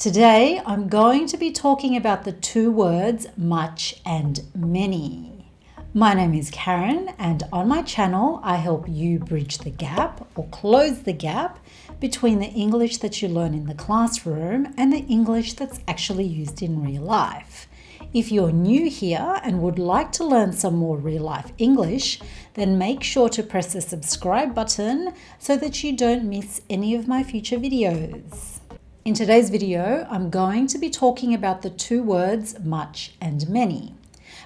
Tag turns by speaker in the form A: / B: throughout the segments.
A: Today, I'm going to be talking about the two words much and many. My name is Karen, and on my channel, I help you bridge the gap or close the gap between the English that you learn in the classroom and the English that's actually used in real life. If you're new here and would like to learn some more real life English, then make sure to press the subscribe button so that you don't miss any of my future videos. In today's video, I'm going to be talking about the two words much and many.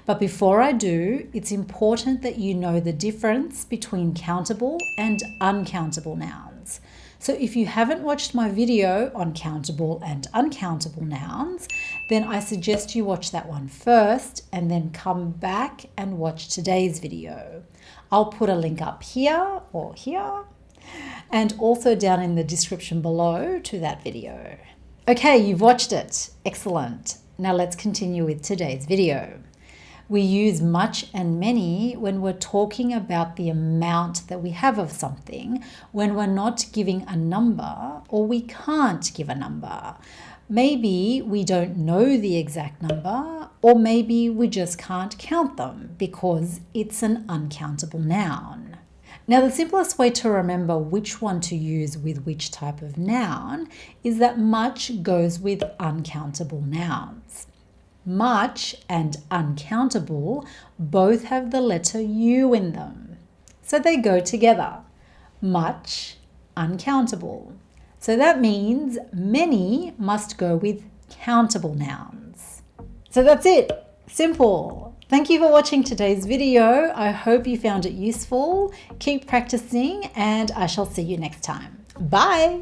A: But before I do, it's important that you know the difference between countable and uncountable nouns. So if you haven't watched my video on countable and uncountable nouns, then I suggest you watch that one first and then come back and watch today's video. I'll put a link up here or here, and also down in the description below to that video. Okay, you've watched it. Excellent. Now let's continue with today's video. We use much and many when we're talking about the amount that we have of something, when we're not giving a number or we can't give a number. Maybe we don't know the exact number, or maybe we just can't count them because it's an uncountable noun. Now, the simplest way to remember which one to use with which type of noun is that much goes with uncountable nouns. Much and uncountable both have the letter U in them. So they go together. Much, uncountable. So that means many must go with countable nouns. So that's it. Simple. Thank you for watching today's video. I hope you found it useful. Keep practicing and I shall see you next time. Bye.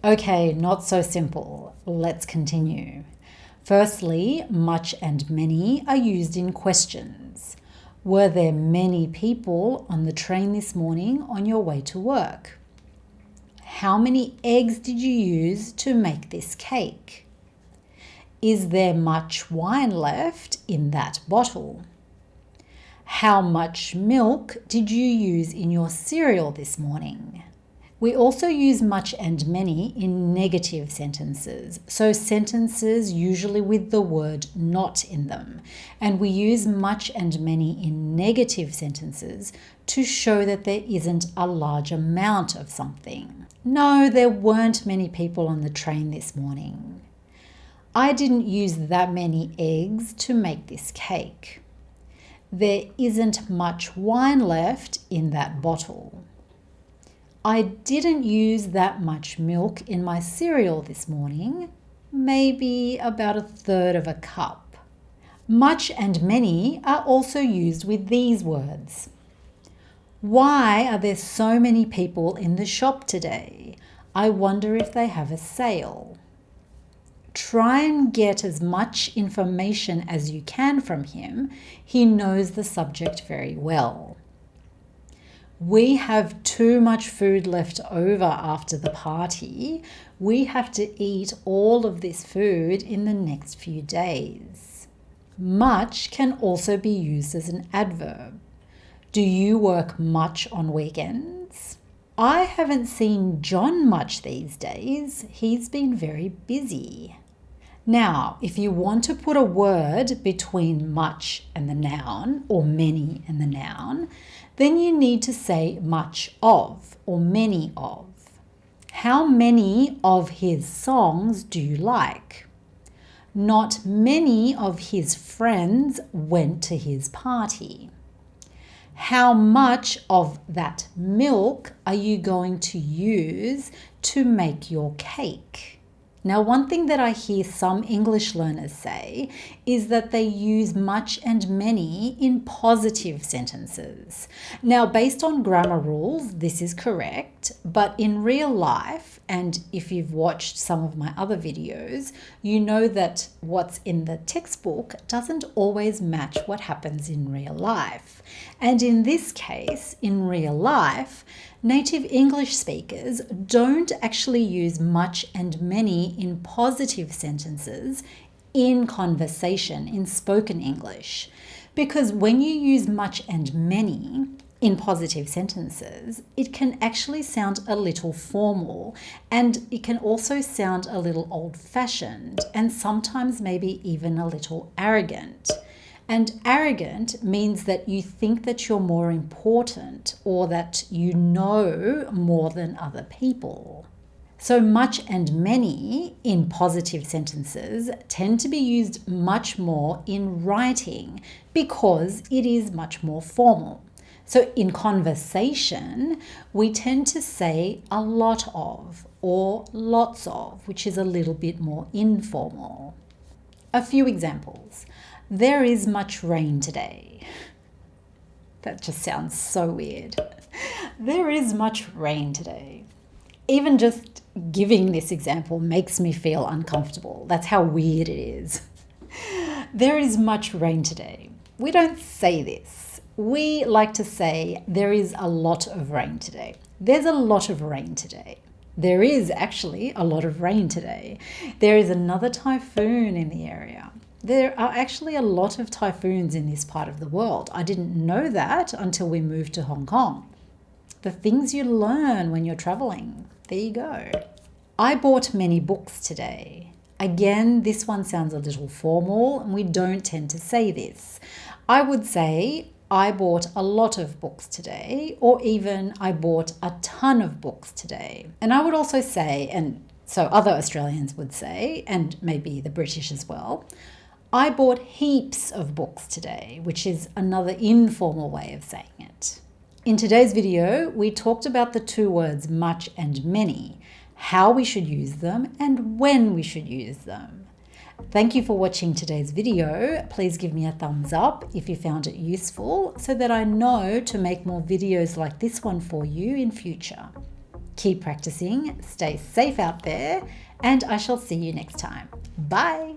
A: Okay, not so simple. Let's continue. Firstly, much and many are used in questions. Were there many people on the train this morning on your way to work? How many eggs did you use to make this cake? Is there much wine left in that bottle? How much milk did you use in your cereal this morning? We also use much and many in negative sentences, so sentences usually with the word not in them. And we use much and many in negative sentences to show that there isn't a large amount of something. No, there weren't many people on the train this morning. I didn't use that many eggs to make this cake. There isn't much wine left in that bottle. I didn't use that much milk in my cereal this morning, maybe about 1/3 of a cup. Much and many are also used with these words. Why are there so many people in the shop today? I wonder if they have a sale. Try and get as much information as you can from him. He knows the subject very well. We have too much food left over after the party. We have to eat all of this food in the next few days. Much can also be used as an adverb. Do you work much on weekends? I haven't seen John much these days. He's been very busy. Now, if you want to put a word between much and the noun, or many and the noun, then you need to say much of or many of. How many of his songs do you like? Not many of his friends went to his party. How much of that milk are you going to use to make your cake? Now, one thing that I hear some English learners say is that they use much and many in positive sentences. Now, based on grammar rules, this is correct, but in real life, and if you've watched some of my other videos, you know that what's in the textbook doesn't always match what happens in real life. And in this case, in real life, native English speakers don't actually use much and many in positive sentences in conversation, in spoken English. Because when you use much and many In positive sentences, it can actually sound a little formal, and it can also sound a little old-fashioned, and sometimes maybe even a little arrogant. And arrogant means that you think that you're more important or that you know more than other people. So much and many in positive sentences tend to be used much more in writing because it is much more formal. So in conversation, we tend to say a lot of or lots of, which is a little bit more informal. A few examples. There is much rain today. That just sounds so weird. There is much rain today. Even just giving this example makes me feel uncomfortable. That's how weird it is. There is much rain today. We don't say this. We like to say there is a lot of rain today. There's a lot of rain today. There is actually a lot of rain today. There is another typhoon in the area. There are actually a lot of typhoons in this part of the world. I didn't know that until we moved to Hong Kong. The things you learn when you're traveling. There you go. I bought many books today. Again, this one sounds a little formal and we don't tend to say this. I would say, I bought a lot of books today, or even I bought a ton of books today. And I would also say, and so other Australians would say, and maybe the British as well, I bought heaps of books today, which is another informal way of saying it. In today's video, we talked about the two words much and many, how we should use them and when we should use them. Thank you for watching today's video. Please give me a thumbs up if you found it useful so that I know to make more videos like this one for you in future. Keep practicing, stay safe out there, and I shall see you next time. Bye!